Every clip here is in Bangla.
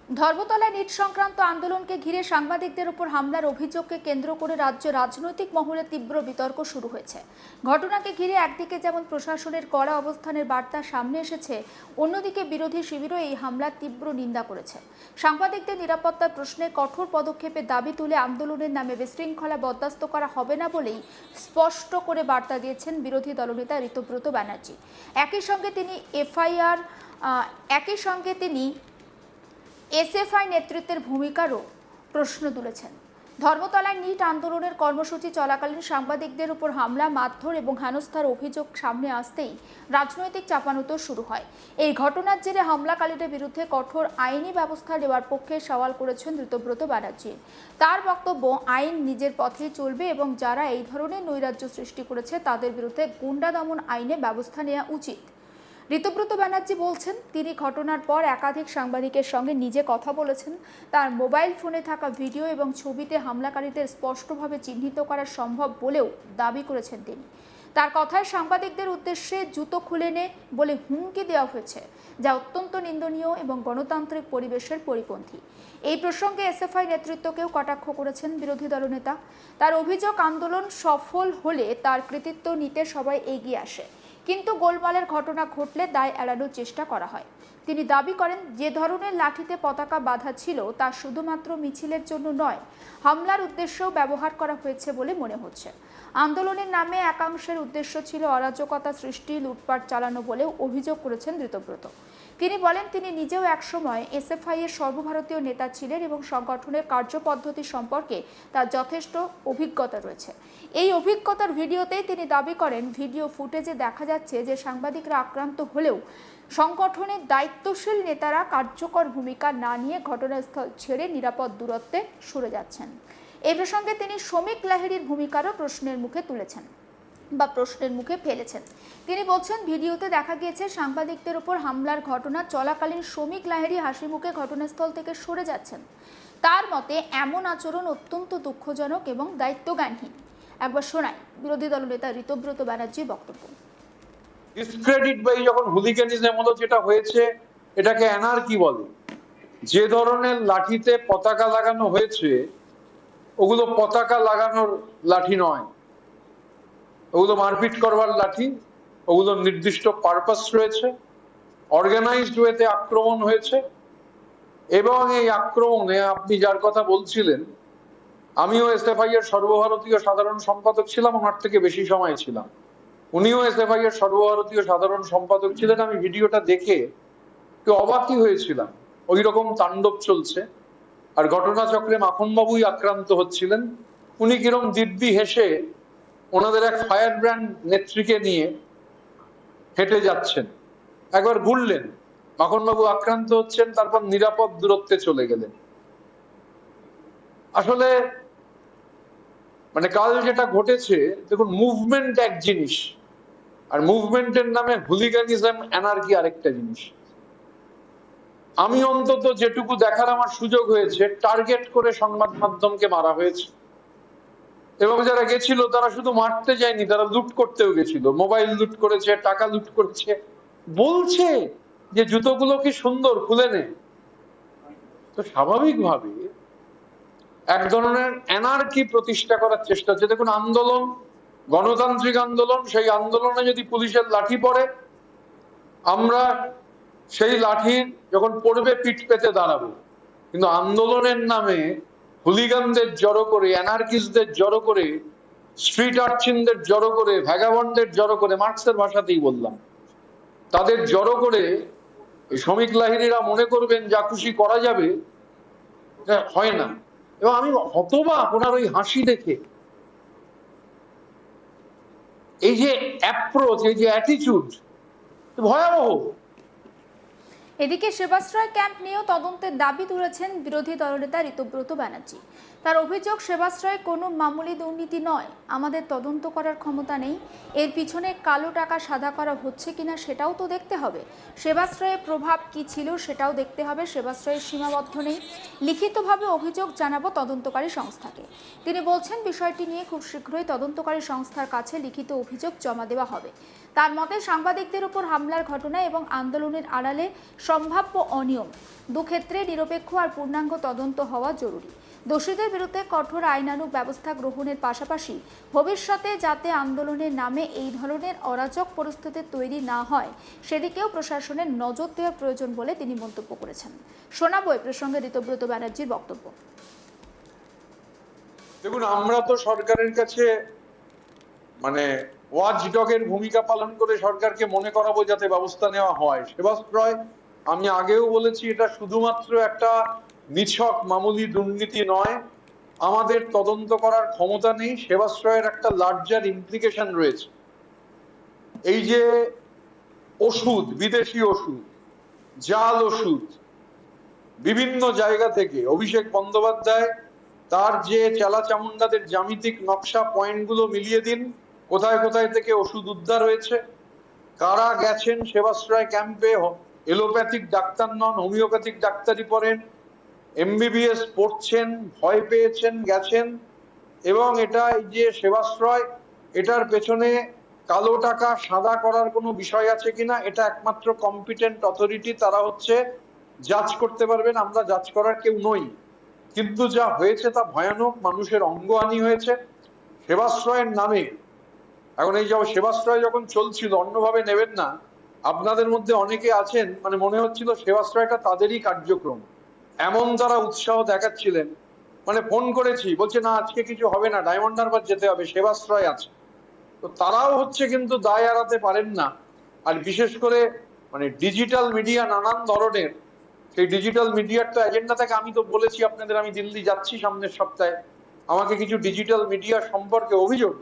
ধর্মতলায় নিট সংক্রান্ত আন্দোলনকে ঘিরে সাংবাদিকদের উপর হামলার অভিযোগকে কেন্দ্র করে রাজ্যে রাজনৈতিক মহলে তীব্র বিতর্ক শুরু হয়েছে। ঘটনাকে ঘিরে একদিকে যেমন প্রশাসনের কড়া অবস্থানের বার্তা সামনে এসেছে, অন্যদিকে বিরোধী শিবিরও এই হামলার তীব্র নিন্দা করেছে। সাংবাদিকদের নিরাপত্তার প্রশ্নে কঠোর পদক্ষেপের দাবি তুলে আন্দোলনের নামে বিশৃঙ্খলা বরদাস্ত করা হবে না বলেই স্পষ্ট করে বার্তা দিয়েছেন বিরোধী দলনেতা ঋতব্রত ব্যানার্জি। একই সঙ্গে তিনি এসএফআই নেতৃত্বের ভূমিকারও প্রশ্ন তুলেছেন। ধর্মতলায় নিট আন্দোলনের কর্মসূচি চলাকালীন সাংবাদিকদের উপর হামলা, মারধর এবং হেনস্থার অভিযোগ সামনে আসতেই রাজনৈতিক চাপানুতোর শুরু হয়। এই ঘটনার জেরে হামলাকারীদের বিরুদ্ধে কঠোর আইনি ব্যবস্থা নেওয়ার পক্ষে সওয়াল করেছেন ঋতব্রত ব্যানার্জি। তার বক্তব্য, আইন নিজের পথেই চলবে এবং যারা এই ধরনের নৈরাজ্য সৃষ্টি করেছে তাদের বিরুদ্ধে গুন্ডা দমন আইনে ব্যবস্থা নেওয়া উচিত। ঋতব্রত ব্যানার্জি বলছেন, তিনি ঘটনার পর একাধিক সাংবাদিকের সঙ্গে নিজে কথা বলেছেন। তার মোবাইল ফোনে থাকা ভিডিও এবং ছবিতে হামলাকারীদের স্পষ্টভাবে চিহ্নিত করা সম্ভব বলেও দাবি করেছেন তিনি। তার কথায় সাংবাদিকদের উদ্দেশ্যে জুতো খুলে নে বলে হুমকি দেওয়া হয়েছে, যা অত্যন্ত নিন্দনীয় এবং গণতান্ত্রিক পরিবেশের পরিপন্থী। এই প্রসঙ্গে এসএফআই নেতৃত্বকেও কটাক্ষ করেছেন বিরোধী দলনেতা। তার অভিযোগ, আন্দোলন সফল হলে তার কৃতিত্ব নিতে সবাই এগিয়ে আসে, কিন্তু গোলমালের ঘটনা ঘটলে দায় এড়ানোর চেষ্টা করা হয়। তিনি দাবি করেন, যে ধরনের লাঠিতে পতাকা বাঁধা ছিল তা শুধুমাত্র মিছিলের জন্য নয়, হামলার উদ্দেশ্যেও ব্যবহার করা হয়েছে বলে মনে হচ্ছে। আন্দোলনের নামে একাংশের উদ্দেশ্য ছিল অরাজকতা সৃষ্টি, লুটপাট চালানো বলেও অভিযোগ করেছেন ঋতব্রত। তিনি বলেন, তিনি নিজেও একসময় এসএফআই এর সর্বভারতীয় নেতা ছিলেন এবং সংগঠনের কার্যপদ্ধতি সম্পর্কে তার যথেষ্ট অভিজ্ঞতা রয়েছে। এই অভিজ্ঞতার ভিডিওতেই তিনি দাবি করেন, ভিডিও ফুটেজে দেখা যাচ্ছে যে সাংবাদিকরা আক্রান্ত হলেও সংগঠনের দায়িত্বশীল নেতারা কার্যকর ভূমিকা না নিয়ে ঘটনাস্থল ছেড়ে নিরাপদ দূরত্বে সরে যাচ্ছেন। এই প্রসঙ্গে তিনি শ্রমিক লাহিড়ীর ভূমিকারও প্রশ্নের মুখে ফেলেছেন। তিনি বলছেন, ভিডিওতে দেখা গিয়েছে সাংবাদিকদের উপর হামলার ঘটনা চলাকালীন শ্রমিক লাহিড়ী হাসি মুখে ঘটনাস্থল থেকে সরে যাচ্ছেন। তার মতে এমন আচরণ অত্যন্ত দুঃখজনক এবং দায়িত্বজ্ঞানহীন। একবার শোনাই বিরোধী দলনেতা ঋতব্রত ব্যানার্জির বক্তব্য। ডিসক্রেডিট বা যখন হুলিগানিজম হলো যেটা হয়েছে, এটাকে অ্যানার্কি বলে। যে ধরনের লাঠিতে পতাকা লাগানো হয়েছে ওগুলো পতাকা লাগানোর লাঠি নয়, ওগুলো মারপিট করবার লাঠি। ওগুলো নির্দিষ্ট পারপাস রয়েছে, অর্গানাইজড ওয়েতে আক্রমণ হয়েছে। এবং এই আক্রমণে আপনি যার কথা বলছিলেন, আমিও এসএফআই এর সর্বভারতীয় সাধারণ সম্পাদক ছিলাম, ওনার থেকে বেশি সময় ছিলাম। উনিও এসএফআই এর সর্বভারতীয় সাধারণ সম্পাদক ছিলেন। আমি ভিডিওটা দেখে একটু অবাকই হয়েছিলাম। ওই রকম তাণ্ডব চলছে, আর ঘটনাচক্রে মাখনবাবুই আক্রান্ত হচ্ছিলেন। উনি কিরম দিব্যি হেসে ওনাদের এক ফায়ার ব্র্যান্ড নেত্রীকে নিয়ে হেঁটে যাচ্ছেন। একবার ঘুরলেন, মাখনবাবু আক্রান্ত হচ্ছেন, তারপর নিরাপদ দূরত্বে চলে গেলেন। আসলে কাল যেটা ঘটেছে, দেখুন, মুভমেন্ট এক জিনিস, আর মুভমেন্টের নামে হুলিগানিজম, অ্যানার্কি আরেকটা জিনিস। আমি অন্তত যেটুকু দেখার আমার সুযোগ হয়েছে, টার্গেট করে সংবাদ মাধ্যমকে মারা হয়েছে। এবং যারা গেছিল তারা শুধু মারতে যায়নি, তারা লুট করতেও গেছিল। মোবাইল লুট করেছে, টাকা লুট করেছে। বলছে যে জুতোগুলো কি সুন্দর, খুলে নে। তো স্বাভাবিকভাবে এক ধরনের অ্যানার্কি প্রতিষ্ঠা করার চেষ্টা হচ্ছে। দেখুন, আন্দোলন, গণতান্ত্রিক আন্দোলন, সেই আন্দোলনে যদি পুলিশের লাঠি পড়ে, আমরা সেই লাঠির যখন পড়বে পিঠ পেতে দাঁড়াবো। কিন্তু আন্দোলনের নামে হুলিগানদের জড়ো করে, অ্যানার্কিস্টদের জড়ো করে, স্ট্রিট আর্চিনদের জড়ো করে, ভ্যাগাবন্ডদের জড়ো করে, মার্কসের ভাষাতেই বললাম, তাদের জড়ো করে শ্রমিক লাহিড়ীরা মনে করবেন যা খুশি করা যাবে, হয় না। এবং আমি হতবাক ওনার ওই হাসি দেখে। এই যে অ্যাপ্রোচ, এই যে অ্যাটিটিউড, ভয়াবহ। এদিকে সেবাশ্রয় ক্যাম্প নিয়েও তদন্তের দাবি তুলেছেন বিরোধী দলনেতা ঋতব্রত ব্যানার্জি। তার অভিযোগ, সেবাশ্রয় কোনো মামুলি দুর্নীতি নয়, আমাদের তদন্ত করার ক্ষমতা নেই। এর পিছনে কালো টাকা সাদা করা হচ্ছে কিনা সেটাও তো দেখতে হবে। সেবাশ্রয়ের প্রভাব কি ছিল সেটাও দেখতে হবে। সেবাশ্রয়ের সীমাবদ্ধ নেই, লিখিতভাবে অভিযোগ জানাবো তদন্তকারী সংস্থাকে। তিনি বলছেন, বিষয়টি নিয়ে খুব শীঘ্রই তদন্তকারী সংস্থার কাছে লিখিত অভিযোগ জমা দেওয়া হবে। তার মতে, সাংবাদিকদের উপর হামলার ঘটনা এবং আন্দোলনের আড়ালে সম্ভাব্য অনিয়ম দুক্ষেত্রে নিরপেক্ষ আর পূর্ণাঙ্গ তদন্ত হওয়া জরুরি। দোষীদের বিরুদ্ধে কঠোর আইনানুগ ব্যবস্থা গ্রহণের পাশাপাশি ভবিষ্যতে যাতে আন্দোলনের নামে এই ধরনের অরাজক পরিস্থিতি তৈরি না হয় সেদিকেও প্রশাসনের নজর দেওয়ার প্রয়োজন বলে তিনি মন্তব্য করেছেন। শোনাবো এই প্রসঙ্গে ঋতব্রত ব্যানার্জির বক্তব্য। দেখুন, আমরা তো সরকারের কাছে ওয়াচডগের ভূমিকা পালন করে সরকারকে মনে করাবো যাতে ব্যবস্থা নেওয়া হয়। সেবাশ্রয়, আমি আগেও বলেছি, এটা শুধুমাত্র একটা নিছক মামুলি দুর্নীতি নয়। আমাদের তদন্ত করার ক্ষমতা নেই। সেবাশ্রয়ের একটা লার্জার ইমপ্লিকেশন রয়েছে। এই যে ওষুধ, বিদেশি ওষুধ, জাল ওষুধ বিভিন্ন জায়গা থেকে, অভিষেক বন্দ্যোপাধ্যায় তার যে চেলা চামুন্ডাদের জ্যামিতিক নকশা পয়েন্টগুলো মিলিয়ে দিন, কোথায় কোথায় থেকে ওষুধ উদ্ধার হয়েছে, কারা গেছেন সেবাশ্রয় ক্যাম্পে, এলোপ্যাথিক ডাক্তার নন, হোমিওপ্যাথিক ডাক্তারি পড়েন, এমবিবিএস পড়ছেন, ভয় পেয়েছেন, গেছেন। এবং এটা এই যে সেবাশ্রয়, এটার পেছনে কালো টাকা সাদা করার কোনো বিষয় আছে কিনা এটা একমাত্র কম্পিটেন্ট অথরিটি, তারা হচ্ছে জাজ করতে পারবেন। আমরা জাজ করার কেউ নই। কিন্তু যা হয়েছে তা ভয়ানক। মানুষের অঙ্গহানি হয়েছে সেবাশ্রয়ের নামে। এখন এই যে সেবাশ্রয় যখন চলছিল, অন্যভাবে নেবেন না, আপনাদের মধ্যে অনেকে আছেন মনে হচ্ছিল সেবাশ্রয়টা তাদেরই কার্যক্রম, এমন তারা উৎসাহ দেখাচ্ছিলেন। ফোন করেছি, বলছে না আজকে কিছু হবে না, ডায়মন্ড হারবার যেতে হবে, সেবাশ্রয় আছে। তো তারাও হচ্ছে কিন্তু দায় এড়াতে পারেন না। আর বিশেষ করে ডিজিটাল মিডিয়া নানান ধরনের, সেই ডিজিটাল মিডিয়ার তো এজেন্ডা থাকে। আমি তো বলেছি আপনাদের, আমি দিল্লি যাচ্ছি সামনের সপ্তাহে, আমাকে কিছু ডিজিটাল মিডিয়া সম্পর্কে অভিযোগ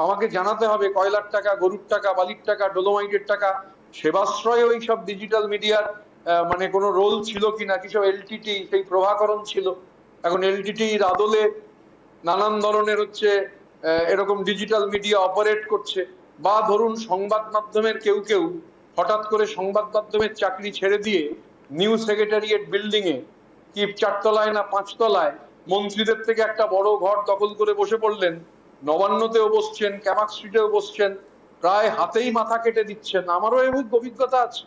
আমাকে জানাতে হবে। কয়লার টাকা, গরুর টাকা, বালির টাকা, ডোলোমাইটের টাকা, সেবাশ্রয়ে ওই সব ডিজিটাল মিডিয়ার কোনো রোল ছিল কিনা, কিসব এলটিটি, সেই প্রভাকরণ ছিল। এখন এলটিটির আদলে নানান ধরনের এরকম ডিজিটাল মিডিয়া অপারেট করছে। বা ধরুন সংবাদ মাধ্যমের কেউ কেউ হঠাৎ করে সংবাদ মাধ্যমের চাকরি ছেড়ে দিয়ে নিউ সেক্রেটারিয়েট বিল্ডিং এ, কি 4 তলায় না 5 তলায়, মন্ত্রীদের থেকে একটা বড় ঘর দখল করে বসে পড়লেন। নবান্নতেও বসছেন, ক্যামাক স্ট্রিটেও বসছেন, প্রায় হাতেই মাথা কেটে দিচ্ছেন। আমারও এই অভিজ্ঞতা আছে।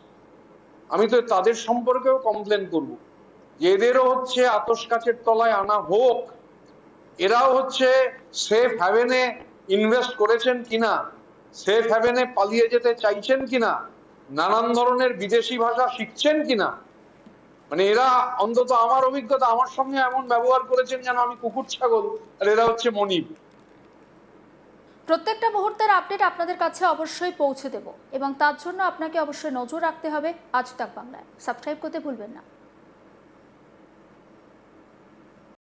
আমি তো তাদের সম্পর্কেও কমপ্লেন করব, যে এদেরও আতশ কাচের তলায় আনা হোক। এরাও সেফ হ্যাভেনে ইনভেস্ট করেছেন কিনা, সেফ হ্যাভেনে পালিয়ে যেতে চাইছেন কিনা, নানান ধরনের বিদেশি ভাষা শিখছেন কিনা। এরা অন্তত আমার অভিজ্ঞতা, আমার সঙ্গে এমন ব্যবহার করেছেন যেন আমি কুকুর ছাগল, আর এরা মনিব। প্রত্যেকটা মুহূর্তের আপডেট আপনাদের কাছে অবশ্যই পৌঁছে দেব এবং তার জন্য আপনাকে অবশ্যই নজর রাখতে হবে আজ তাক বাংলায়। সাবস্ক্রাইব করতে ভুলবেন না।